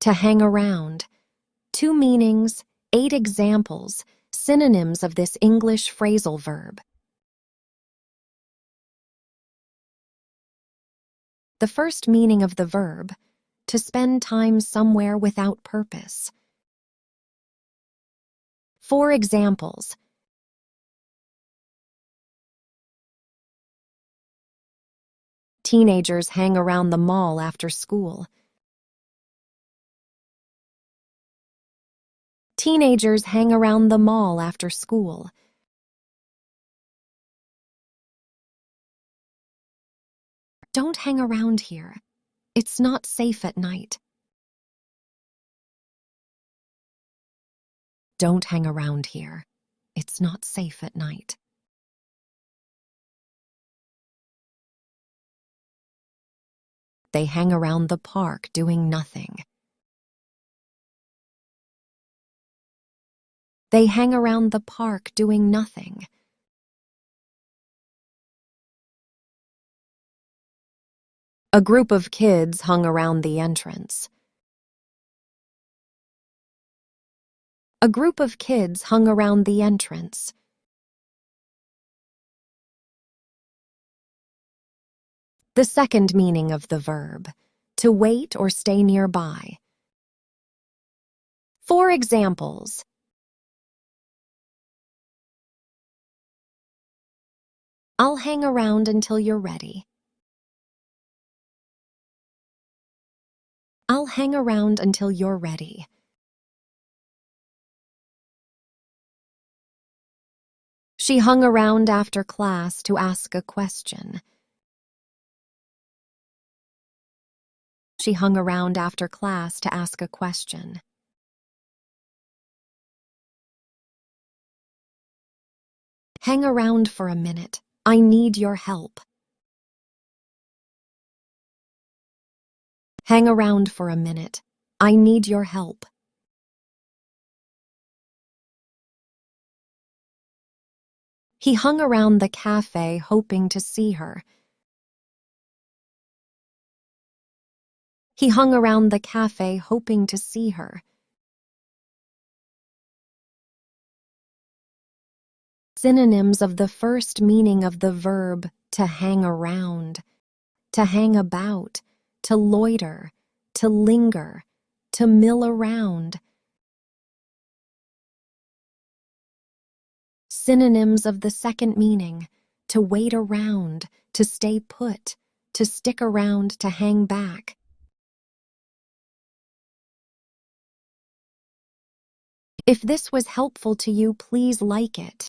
to hang around. 2 meanings, 8 examples, synonyms of this English phrasal verb. The first meaning of the verb, to spend time somewhere without purpose. 4 examples. Teenagers hang around the mall after school. Teenagers hang around the mall after school. Don't hang around here. It's not safe at night. Don't hang around here. It's not safe at night. They hang around the park doing nothing. They hang around the park doing nothing. A group of kids hung around the entrance. A group of kids hung around the entrance. The second meaning of the verb, to wait or stay nearby. 4 examples. I'll hang around until you're ready. I'll hang around until you're ready. She hung around after class to ask a question. She hung around after class to ask a question. Hang around for a minute. I need your help. Hang around for a minute. I need your help. He hung around the cafe hoping to see her. He hung around the cafe hoping to see her. Synonyms of the first meaning of the verb to hang around, to hang about, to loiter, to linger, to mill around. Synonyms of the second meaning, to wait around, to stay put, to stick around, to hang back. If this was helpful to you, please like it.